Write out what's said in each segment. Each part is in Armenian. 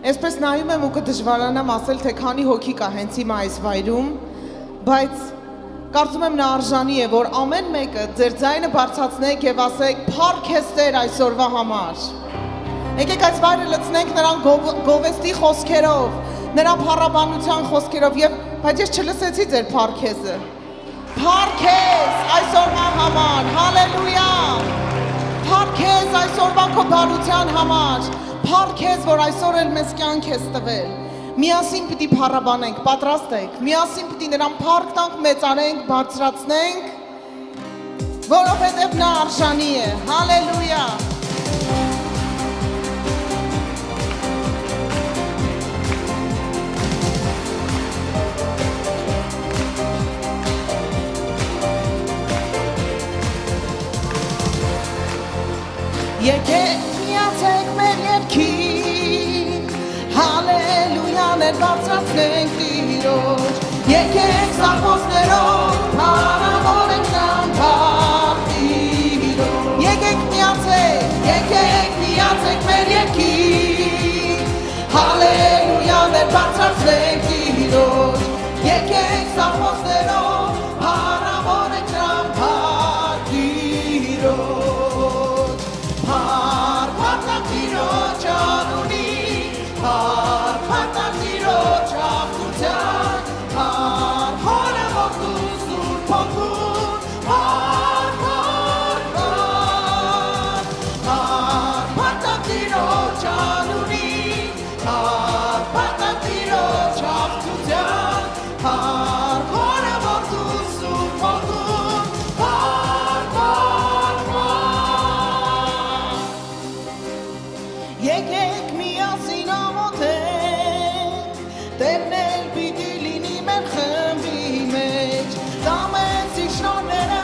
Այսպես նայում եմ ու կդժվարանամ ասել, թե քանի հոգի կա հենց հիմա այս վայրում, բայց կարծում եմ նա արժանի է, որ ամեն մեկը ձեր ձայնը բարձրացնեք եւ ասեք «Փառք ես Տեր այսօրվա համար»։ Եկեք այս վայրը լցնենք նրան գովեստի խոսքերով, նրա փառաբանության խոսքերով եւ բայց ես չլսեցի ձեր փառք եզը։ Փառք ես այսօրվա համար, հալելույա։ Փառք ես այսօրվա քո բարության համար։ Փառք ես, որ այսօր էլ մեզ կյանք ես տվել։ Միասին պիտի փառաբանենք, պատրաստ եք։ Միասին պիտի նրան փառք տանք, մեծարենք, բարձրացնենք, որովհետև նա արժանի է։ Հալելույա։ Եկեք միացեք մեր երգին, հալելույաներ բարձրացնենք Տիրոջ, եկեք սաղմոսներով փառավորենք նրան Տիրոջ, եկեք միացեք մեր երգին, հալելույաներ բարձրացնենք Տիրոջ, եկեք սաղմոսներով փառավորենք նրան Տիրոջ։ Եկեք միասին ամոթենք, Տերն էլ պիտի լինի մեր խմբի մեջ, Տա մեզ իր շնորհները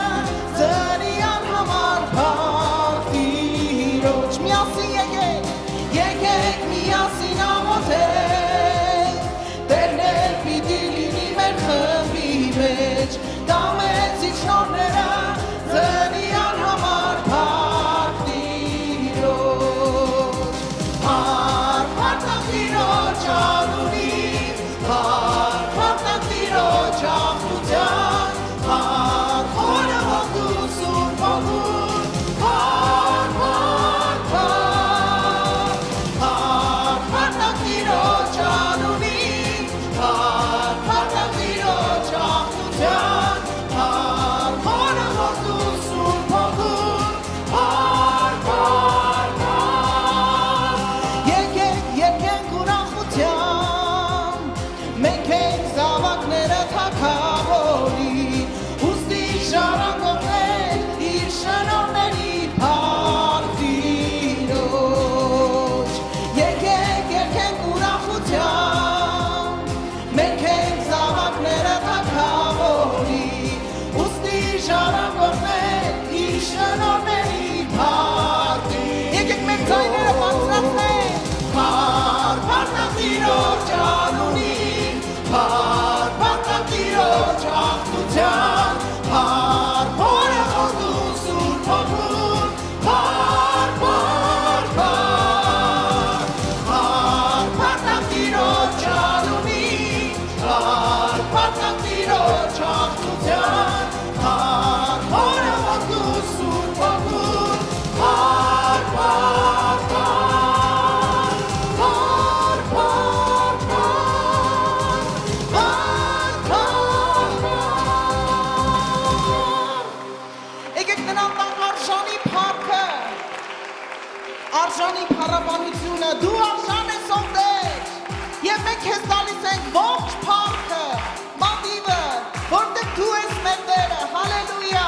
ձրիան համար փառք Տիրոջ։ Միասին եկեք միասին ամոթենք, Տերն էլ պիտի լինի մեր խմբի մեջ, Տա մեզ իր շնորհները ձրիան համար փառք Տիրոջ։ Արժանի փառաբանությունը, դու արժան ես ով Տեր, և մենք քեզ տալիս ենք ողջ փառքը, մատիվը, որտեղ դու ես մեր Տերը, հալելույա։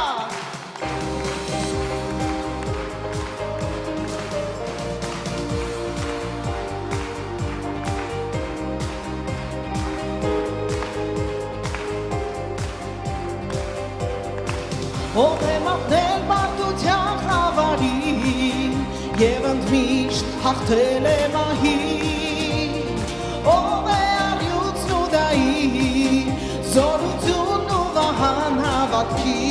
Ով է մատնել մարդության խավարին, և ընդմիշտ հաղթել է մահին, ով է առյուծն ու դայի, զորությունն ու վահան հավատքի,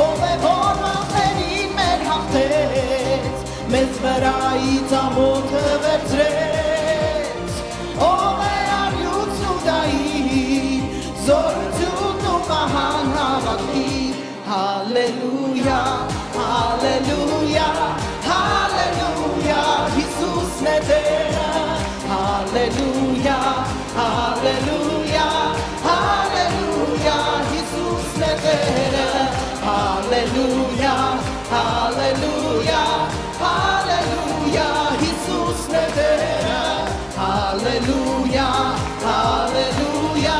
ով է որ մահերին մեր հաղթեց, մեզ վրայից ամոթը վերցրեց, Հալելույա, հալելույա,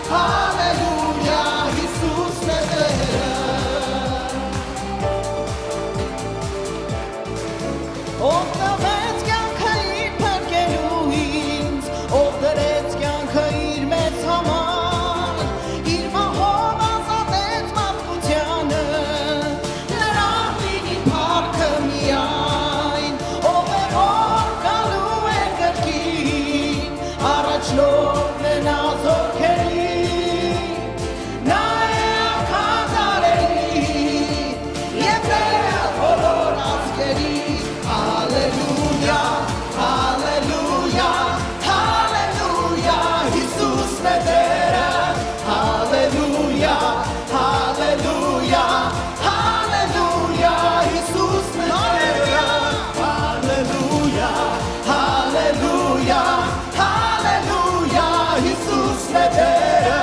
հալելույա, Հիսուսն է Տերը։ Ով տվեց կյանքը իր փրկելու ինձ, ով դրեց կյանքը իր մեծ համար, իր մահով ազատեց մարդկությանը, նրան լինի փառքը միայն, ով է որ գալու է կրկին, առաջնորդն է նա զորքերի, նա է ակադարելի, և Տերը բոլոր ազգերի, Հալելույա, հալելույա, հալելույա, Հիսուսն է Տերը, հալելույա, հալելույա, հալելույա, Հիսուսն է Տերը, հալելույա, հալելույա, հալելույա, Հիսուսն է Տերը,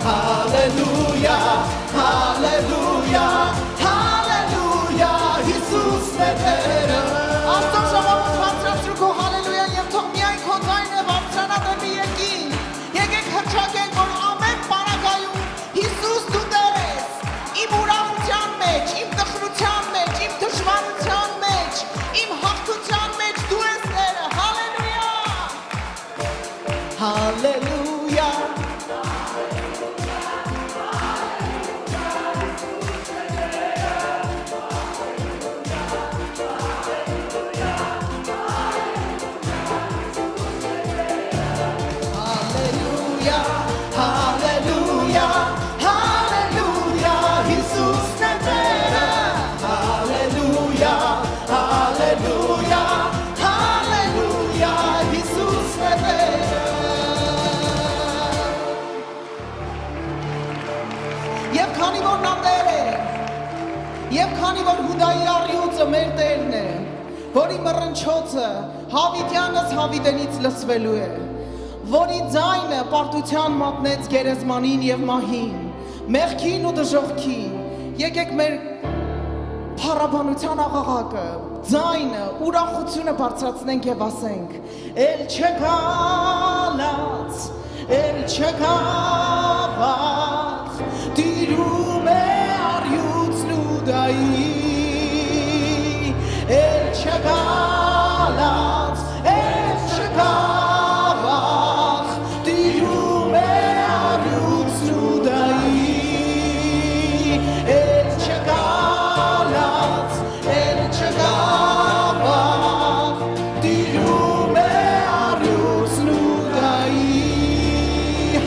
հալելույա, հալելույա, հալելույա, Հիսուսն է Տերը։ Աստծո ժողովուրդ բարձրացրու քո հալելույա և թող միայն քո ձայնը բարձրանա դեպի երկինք։ Եկեք հռչակենք, որ ամեն պարագայում Հիսուս դու Տեր ես, իմ ուրախության մեջ, իմ տխրության մեջ, իմ դժվարության մեջ, իմ հաղթության մեջ դու ես Տերը։ Հալելույա։ Հալելույա։ Hallelujah, hallelujah, Hիսուսն է Տերը, hallelujah, hallelujah, hallelujah, Հիսուսն է Տերը։ Եվ քանի որ նա Տեր է, եւ քանի որ Հուդայի առյուծը մեր Տերն է, որի մռնչոցը Հավիտյանս Հավիտենից լսվելու է, որի ձայնը պարտության մատնեց գերեզմանին եւ մահին, մեղքին ու դժոխքին, եկեք մեր փառաբանության աղաղակը, ձայնը, ուրախությունը բարձրացնենք եւ ասենք. Էլ չգալած, էլ չգավախ, տիրում է առյուծն Հուդայի, էլ չգալած, էլ չգավախ, տիրում է առյուծն Հուդայի, էլ չգալած, էլ չգավախ, տիրում է առյուծն Հուդայի։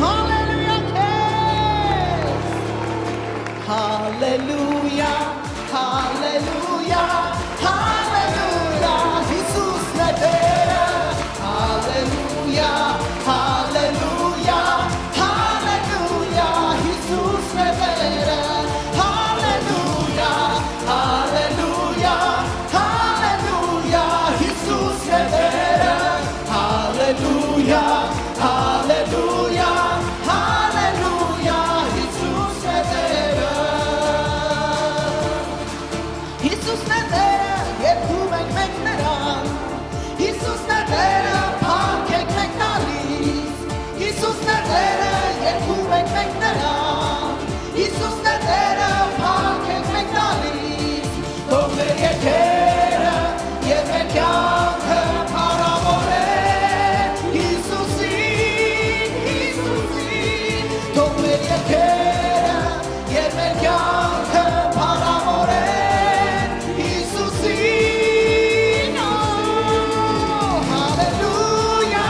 Հալելույա քեզ, հալելույա, հալելույա, հալելույա, Հիսուսն է Տերը, հալելույա, հալելույա, հալելույա, Հիսուսն է Տերը, հալելույա, հալելույա, հալելույա, Հիսուսն է Տերը, հալելույա, հալելույա, հալելույա, Հիսուսն է Տերը։ Հիսուսն է Տերը, երգում ենք մենք նրան, Հիսուսն է Տերը, փառքենք մենք տալիս, Հիսուսն է Տերը, երգում ենք մենք նրան, Հիսուսն է Տերը, փառքենք մենք տալիս, թող մեր երգերը և մեր կյանքը փառավորեն Հիսուսին, Հիսուսին, թող մեր երգերը և մեր կյանքը փառավորեն Հիսուսին, հալելույա,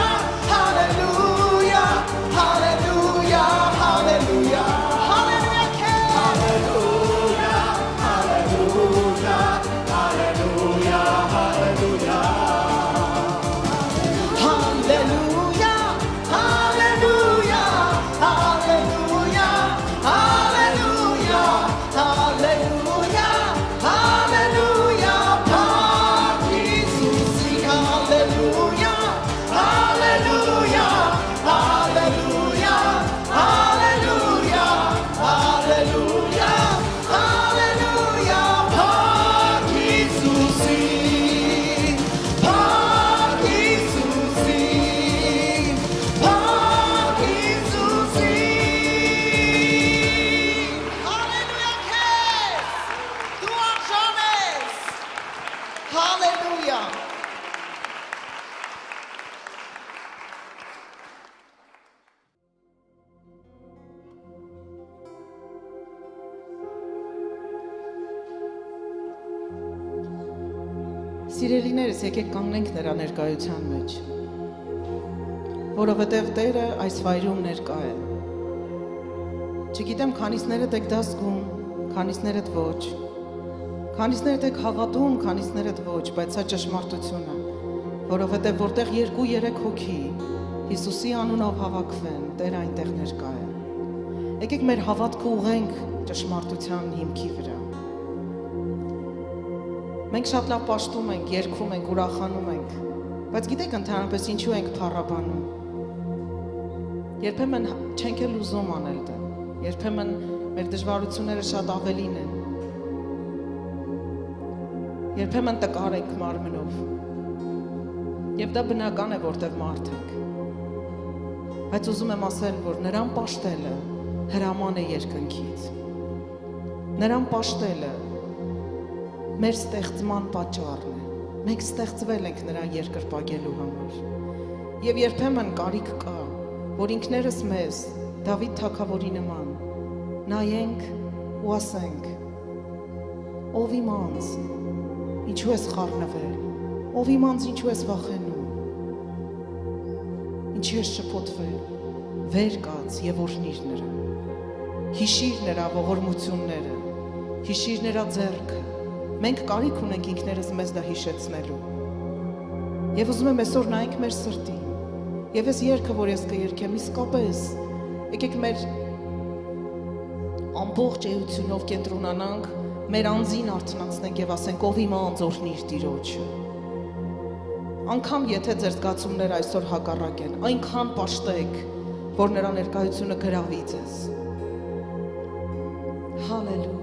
հալելույա, հալելույա, հալելույա, հալելույա քեզ, հալելույա, հալելույա, հալելույա, հալելույա, Hallelujah, hallelujah, hallelujah, hallelujah, hallelujah, hallelujah, Park Hisusi, hallelujah, hallelujah, hallelujah, hallelujah, hallelujah, hallelujah, Park Hisusi, Park Hisusi, Սիրելիներս, եկեք կանգնենք նրա ներկայության մեջ, որովհետև Տերը այս վայրում ներկա է։ Չգիտեմ, քանիսներդ եք դա զգում, քանիսներդ ոչ, քանիսներդ եք հավատում, քանիսներդ ոչ, բայց սա ճշմարտություն է, որովհետև որտեղ 2-3 հոգի Հիսուսի անունով հավաքվեն, Տերը այնտեղ ներկա է։ Եկեք մեր հավատքը ուղենք ճշմարտության հիմքի վրա։ Մենք շատ լավ պաշտում ենք, երգում ենք, ուրախանում ենք, բայց գիտեք ընդհանրապես ինչու ենք փառաբանում։ Երբեմն չենք էլ ուզում անել դա, երբեմն մեր դժվարությունները շատ ավելին են, երբեմն տկար ենք մարմնով, և դա բնական է, որտեղ մարդ ենք, բայց ուզում եմ ասել, որ նրան պաշտելը հրաման է երկնքից, նրան պաշտելը մեր ստեղծման պատճառն է, մենք ստեղծվել ենք նրան երկրպագելու համար, և երբեմն կարիք կա, որ ինքներս մեզ, Դավիթ թագավորի նման, նայենք ու ասենք, ով իմ անձ, ինչու ես խառնվել, ով իմ անձ ինչու ես վախենում, ինչու ես շփոթվել, վեր կաց և օրհնիր նրան, հիշիր նրա ողորմությունները, հիշիր նրա ձեռքը, մենք կարիք ունենք ինքներս մեզ դա հիշեցնելու, և ուզում եմ այսօր նայենք մեր սրտին, և այս երգը, որ ես կերգեմ, իսկապես, եկեք մեր ամբողջ էությունով կենտրոնանանք, մեր անձին արթնացնենք և ասենք, ով իմ անձ օրհնիր Տիրոջը։ Անգամ եթե ձեր զգացումները այսօր հակառակ են, այնքան պաշտեք, որ նրա ներկայությունը գրավի ձեզ։ Հալելույա։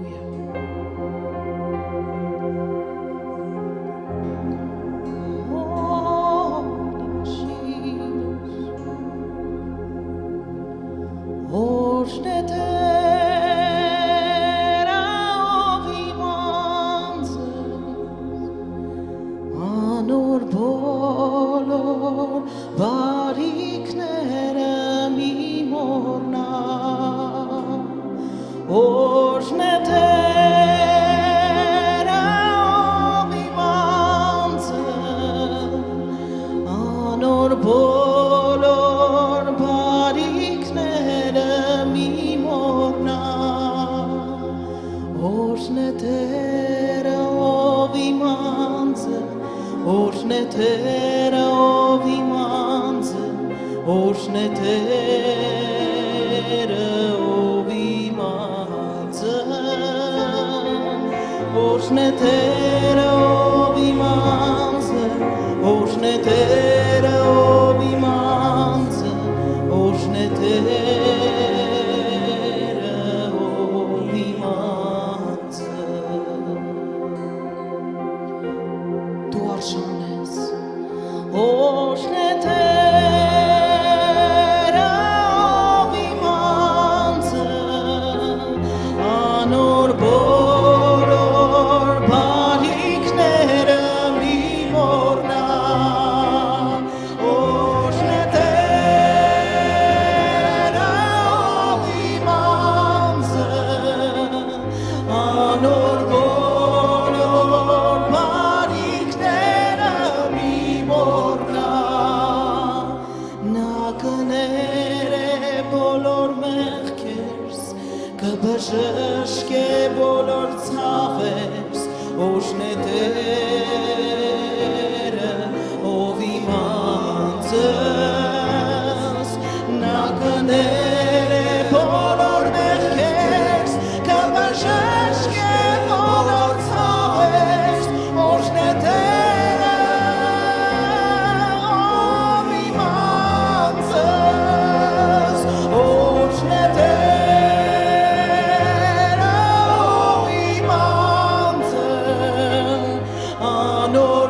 No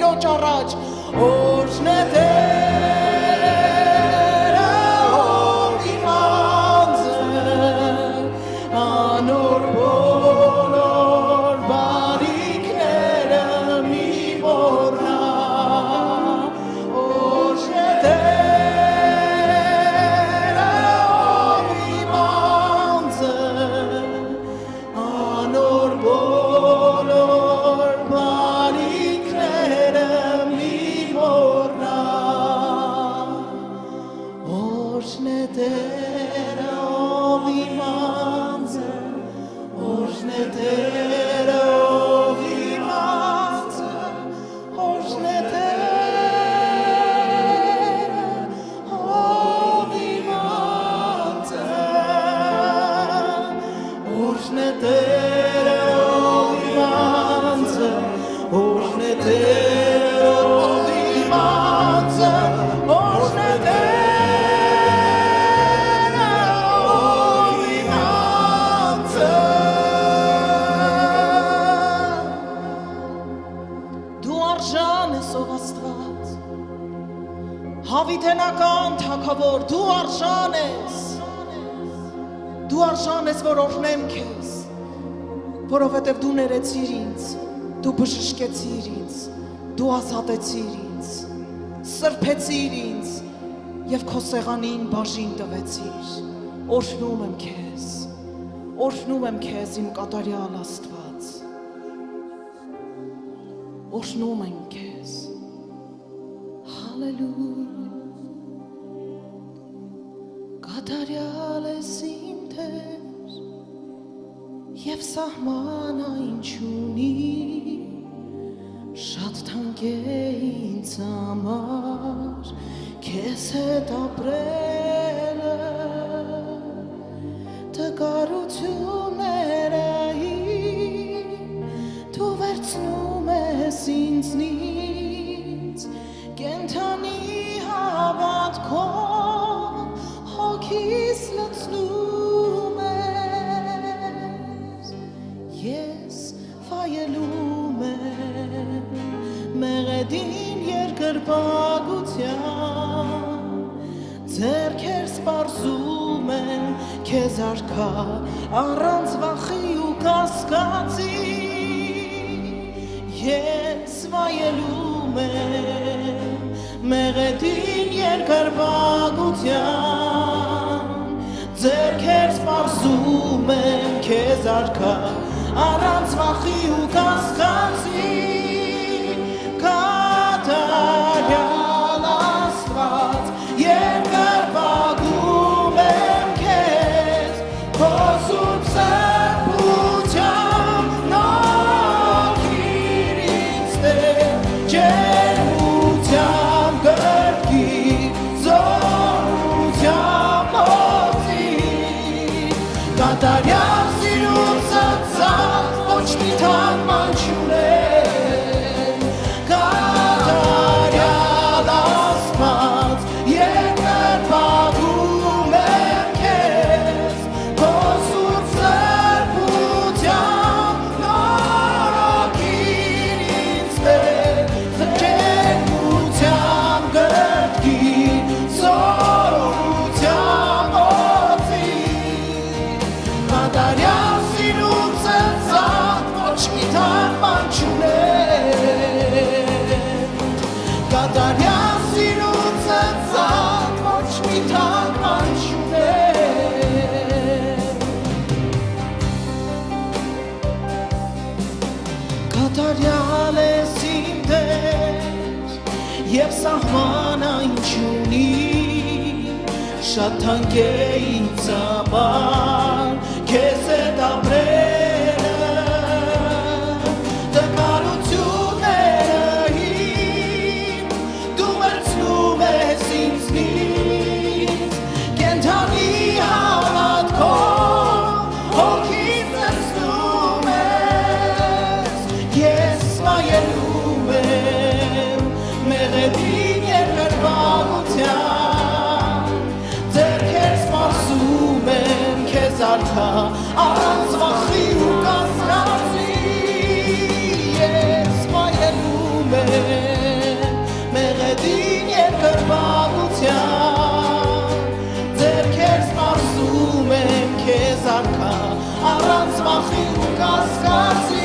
Տիրոջ առաջ Օրհն է Տերը ով իմ անձը անոր բոլոր բարիքները մի մոռնա Օրհն է Տերը ով իմ անձը անոր բոլոր բարիքները մի մոռնա Օրհն է Տերը ով իմ անձը Օրհն է Տերը ով իմ անձը Օրհն է Տերը ով իմ անձը Օրհն է Տերը ով իմ անձը Օրհն է Տերը ով իմ անձը Օրհն է Տերը ով իմ անձը Դու արժան ես ով Աստված Հավիտենական թագավոր դու արժան ես Դու արժան ես որ օրհնեմ քեզ որովհետև դու ներեցիր ինձ դու բժշկեցիր ինձ դու ազատեցիր ինձ սրբեցիր ինձ եւ քո սեղանին բաժին տվեցիր օրհնում եմ քեզ իմ կատարյալ Աստված օրհնում եմ քեզ հալելույա կատարյալ ես իմ Տեր եւ սահմանային չունի շատ թանկ է ինձ համար քեզ հետ ապրելը տկարությունները դու վերցնում ես ինձնից կենդանի հավատքով հոգիս լցնում ես ես վայելում եմ մեղեդին երկրպագության ձեռքեր սպարզում եմ քեզ արքա առանց վախի ու կասկածի ես վայելում եմ մեղեդին երկրպագության ձեռքեր սպարզում եմ քեզ արքա առանց վախի ու կասկածի կատարյալ Աստված երկրպագում եմ քեզ քո սուրբ սրբությամբ նորքիր ինձ Տեր ջերմությամբ գրկիր զորությամբ օծիր կատարյալ սիրուն ծծան ոչ մի թարգման չունեմ կատարյալ Աստված երկրպագում եմ քեզ քո սուրբ սրբությամբ նորոգիր ինձ Տեր ջերմությամբ գրկիր զորությամբ օծիր կատարյալ սիրուն ծծան ոչ մի թարգման չունեմ կատարյալ սիրուն ծծան ոչ մի թարգման չունեմ կատարյալ ես իմ Տեր և սահմանային չունի շատ թանկ է ինձ համար քեզ հետ ապրելը տկարությունները դու վերցնում ես ինձնից կենդանի հավատքով հոգիս լցնում ես ես վայելում եմ մեղեդին երկրպագության ձեռքեր սպասում եմ քեզ արքա առանց վախի մեղեդին երկրպագության ձերքեր սպասում եմ քեզ արքա առանց վախի ու կասկածի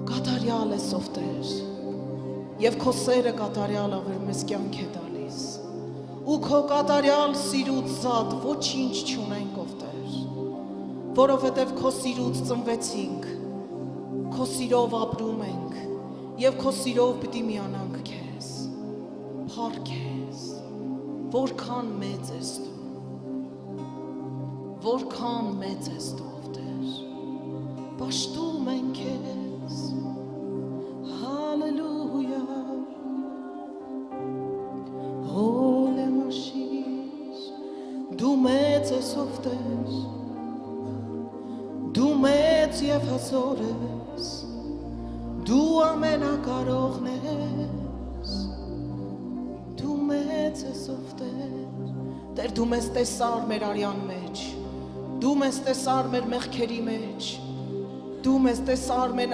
կատարյալ ես ով Տեր և քո սերը կատարյալ ա որ մեզ կյանք է տալիս ու քո կատարյալ սիրուց զատ ոչինչ չունենք ով Տեր որովհետև քո սիրուց ծնվեցինք քո սիրով ապրում ենք և քո սիրով պիտի միանանք քեզ փառք քեզ որքան մեծ ես դու որքան մեծ ես դու ով Տեր պաշտում ենք քեզ Hallelujah Holy Mashiach Դու մեծ ես ով Տեր Դու մեծ և հզոր ես Դու ամենակարողն ես Դու մեծ ես ով Տեր Տեր դու մեզ տեսար մեր արյան մեջ Դու մեզ տեսար մեր մեղքերի մեջ Դու մեզ տեսար մեր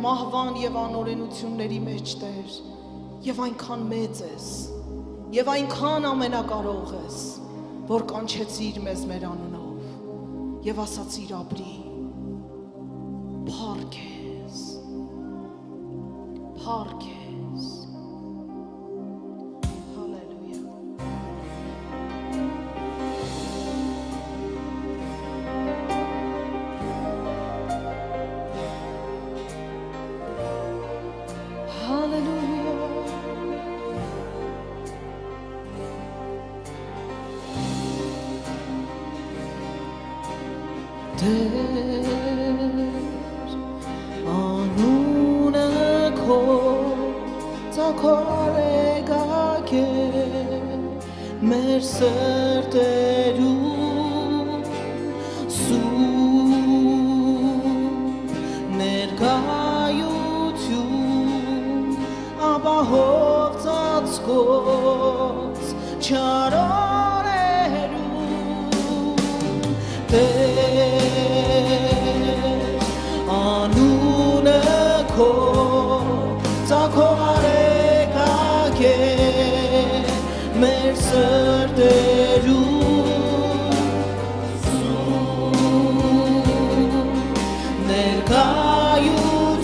մահվան և անօրենությունների մեջ Տեր և այնքան մեծ ես և այնքան ամենակարող ես որ կանչեցիր մեզ մեր անունով և ասացիր ապրի փառք քեզ փառք քեզ Հալելույա Տեր անունը քո ծագորեգակ է մեր սրտերում սուրբ ներկայություն ապահով ծածկոց չարորերում Տեր անունը քո ծագորեգակ է մեր սրտերում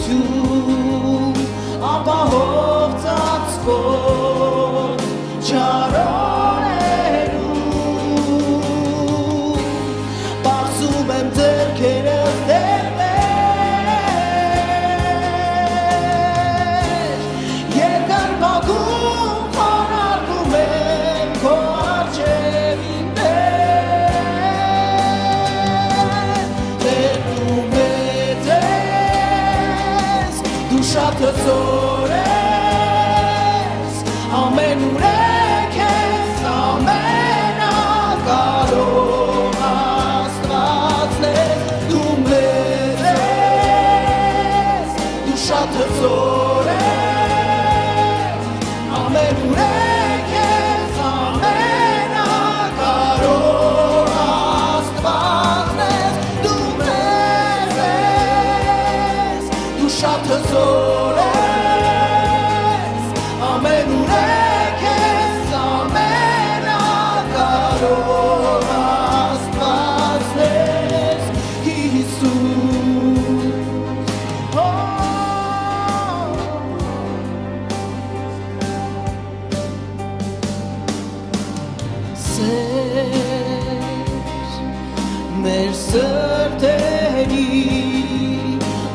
ներկայություն ապահով ծածկոց չարորերում պարզում եմ ձեռքերս Տեր երկար բակում խոնարհվում եմ քո առջևին Տեր դու մեծ ես դու շատ հզոր ես ամենուր ես քեզ ամենակարող Աստվածն ես դու մեծ ես դու շատ հզոր ես ամենուր ես քեզ ամենակարող Աստվածն ես դու մեծ ես զորես, ամեն ուրեք ես, ամենակարող Աստվածն ես, Հիսուս։ Մեր սրտերի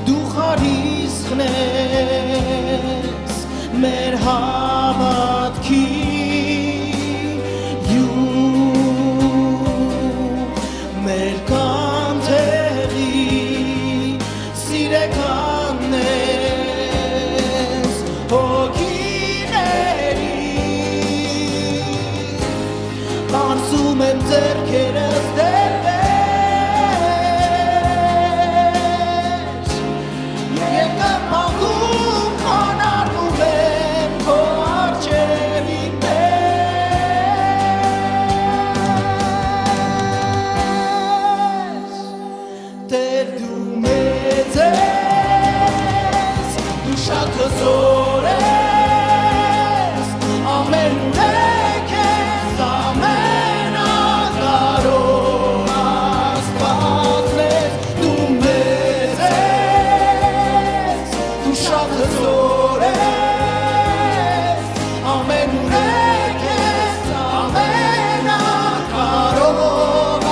դու խարիսխն ես, մեր հավատքի յուղ, մեր կանթերի սիրեկանն ես, հոգիների բարձում եմ ձեռքերս զորես, ամեն ուրեք ես, ամենակարող Աստվածն ես, դու մեծ ես, դու շատ հզոր ես, ամեն ուրեք ես, ամենակարող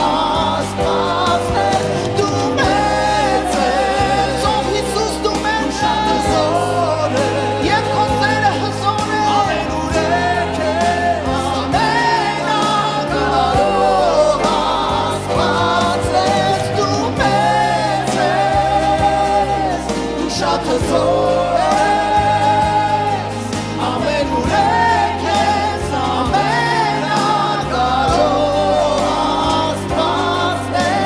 Աստվածն ես, դու մեծ ես, ով Հիսուս դու մեծ ես, և քո սերը հզոր է, ամեն ուրեք ես, ամենակարող Աստված ես, դու մեծ ես, դու շատ հզոր ես, ամեն ուրեք ես, ամենակարող Աստված ես,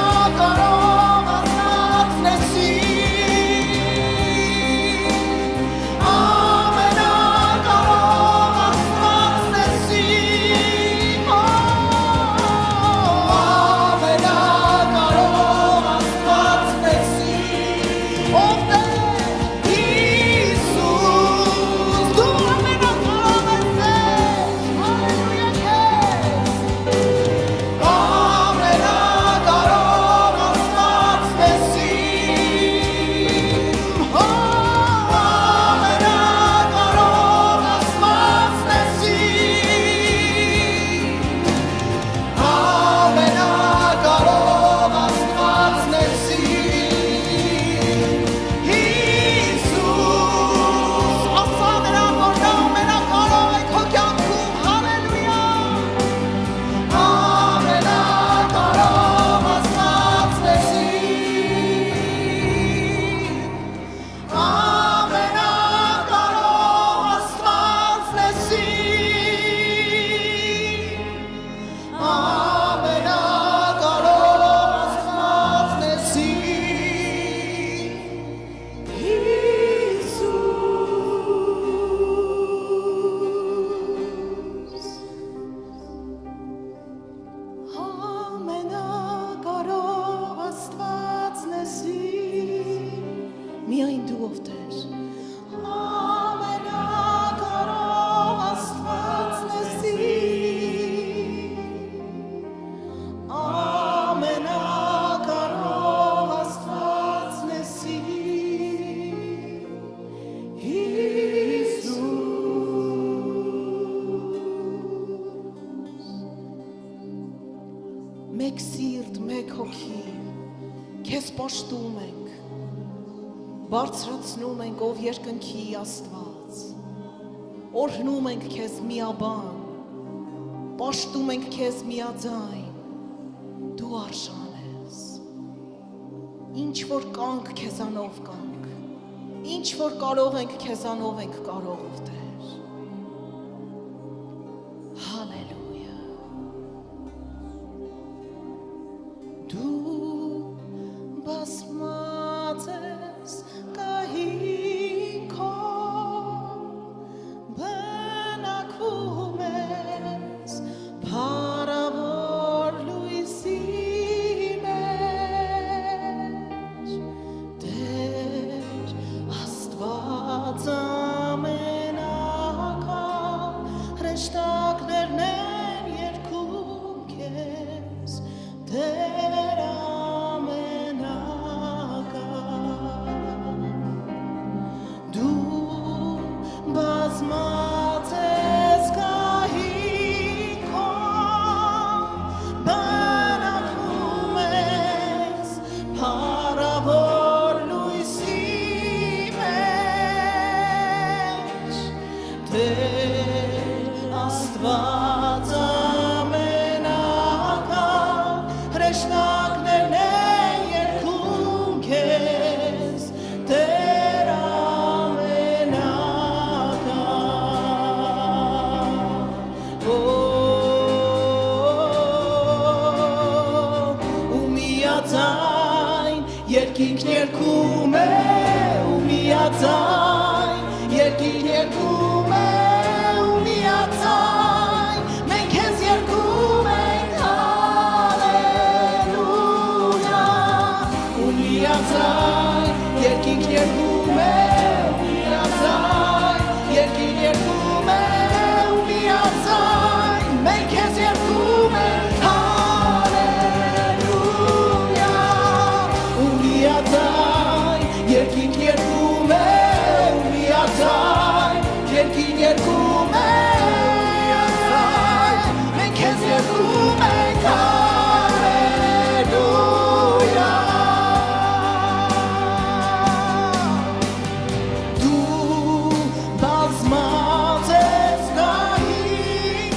ամենակարող Աստվածն ես, ամենակարող Աստվածն ես, ամենակարող Աստվածն ես, ով Տեր Հիսուս, դու ամենակարող ես, հալելույա քեզ, ամենակարող Աստվածն ես, ամենակարող Աստվածն ես, ամենակարող Աստվածն ես, Հիսուս, ամենակարող է քո կյանքում, հալելույա, ամենակարող Աստվածն ես, ամենակարող Աստվածն ես, ամենակարող Աստվածն ես, Հիսուս, ամենակարող Աստվածն ես, միայն դու ով Տեր, ամենակարող Աստվածն ես, ամենակարող Աստվածն ես, Հիսուս, մեկ սիրտ, մեկ հոգի, քեզ պաշտում ենք, բարձրացնում ենք, ով երկնքի Աստված, օրհնում ենք քեզ միաբան, պաշտում ենք քեզ միաձայն, դու արժան ես, ինչ որ կանք քեզանով կանք, ինչ որ կարող ենք քեզանով ենք կարող ով Տեր, հալելույա, դու բազմած ես կահինքով, բնակվում ես փառավոր լույսի միաձայն երկինքն երգում է ու միաձայն երկինքն երգում է ու միաձայն մենք քեզ երգում ենք հալելույա ու միաձայն երկինքն երգում է ու միաձայն երկինքն երգում է ու միաձայն մենք քեզ երգում ենք երկինքն երգում է ու միաձայն երկինքն երգում է մենք քեզ երգում ենք հալելույա դու բազմած ես գահին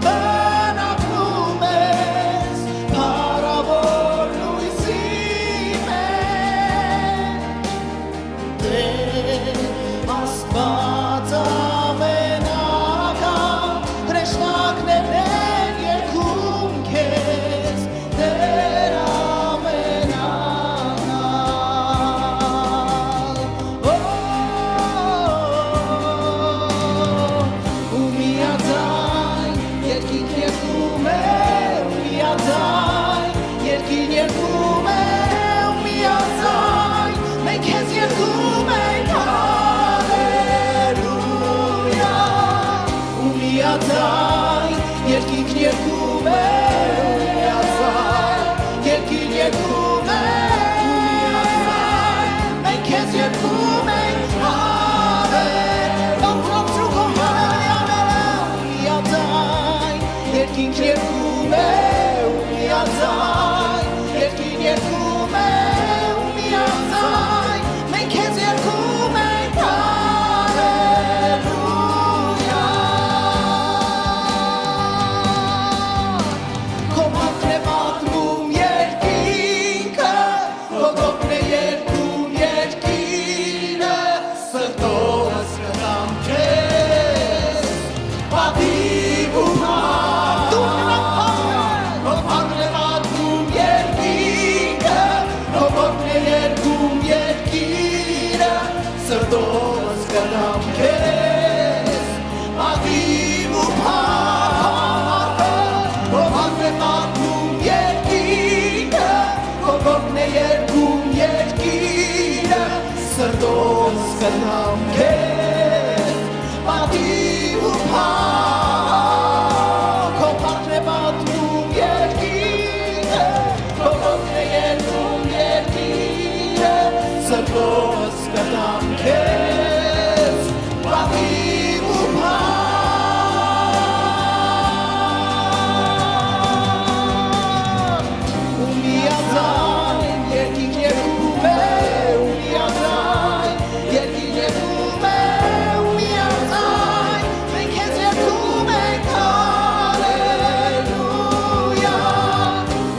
բնակվում ես փառավոր լույսի Աստված ամենական հրեշտակներն են երգում քեզ Տեր ամենական ու միաձայն երկինքն երգում է ու միաձայն երկինքն երգում է ու միաձայն մենք քեզ երգում ենք միաձայն երկինքն երգում է ու միաձայն երկինքն երգում է ու միաձայն մենք քեզ երգում ենք միաձայն երկինքն երգում է ու միաձայն երկինքն երգում է ու միաձայն մենք քեզ երգում ենք Սրտովս կնամ քեզ ադիվ ու փառքը ով է պատմում երկինքը ով է երգում երկինը սրտովս կնամ քեզ ադիվ ու փառքը ով է պատմում երկինքը ով է երգում երկինը սրտովս կնամ քեզ պատիվ ու փառք ու միաձայն երկինքն երգում է ու միաձայն երկինքն երգում է ու միաձայն մենք քեզ երգում ենք հալելույա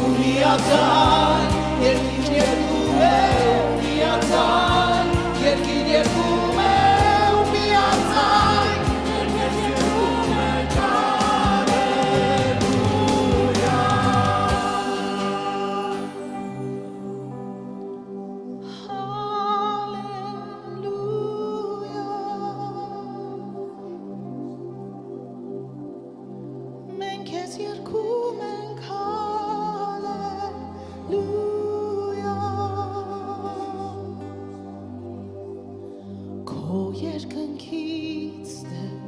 ու միաձայն երկինքն երգում է ու միաձայն երկինքն երգում է ու միաձայն երգում ենք հալելույա հալելույա մենք քեզ երգում ենք հալելույա Քո երկնքից Տեր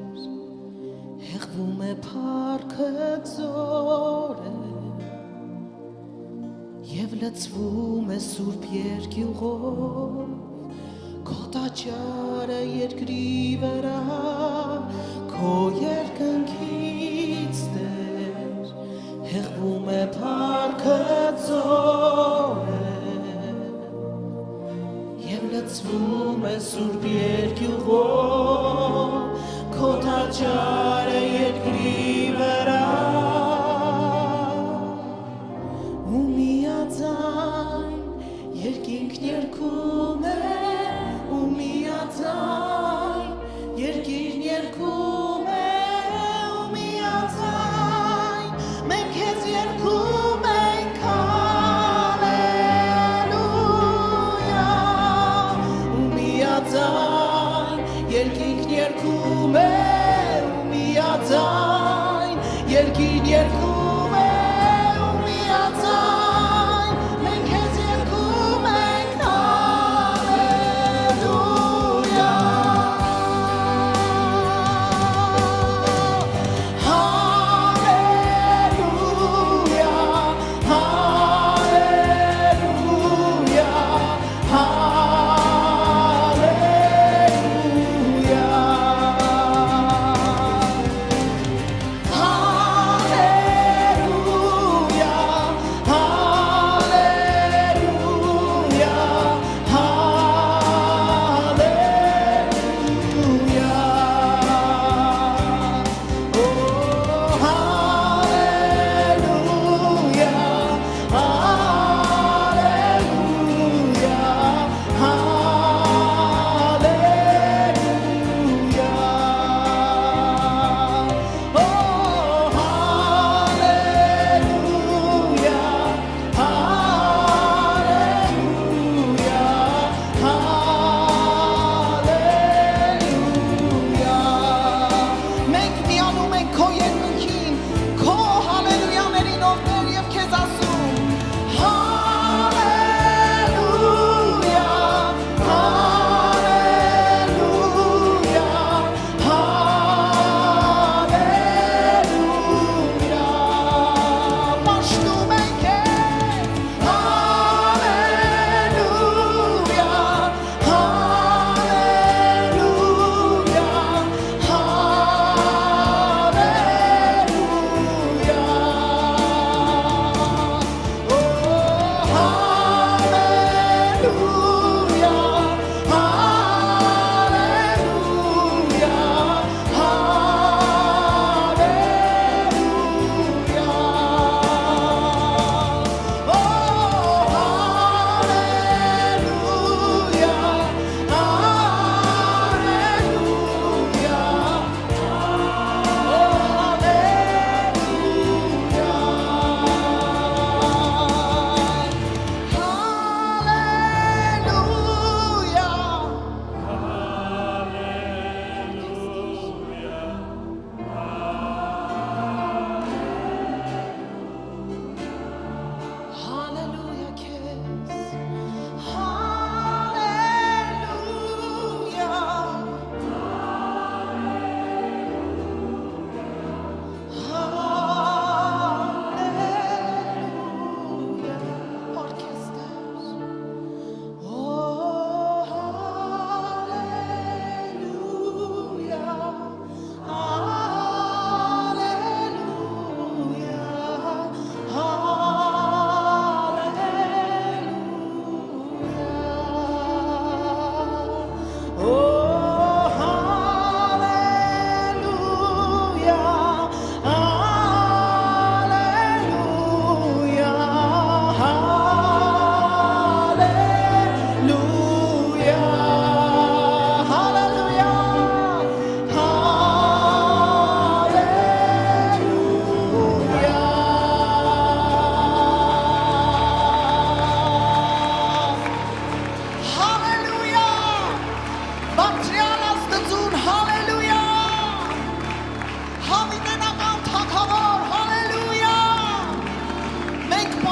հեղվում է փառքը ձորը և լցվում է սուրբ երկյուղով Քո տաճարը երկրի վրա Քո երկնքից Տեր հեղվում է փառքը ձորը Եվ լցվում է սուրբ երկյուղով Քո տաճարը երկրի վրա ու միաձայն երկինքն երգում է ու միաձայն երկիրն երգում է ու միաձայն մենք քեզ երգում ենք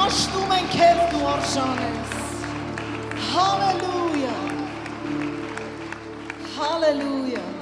Պաշտում ենք քեզ դու արժան ես։ Հալելույա։ Հալելույա։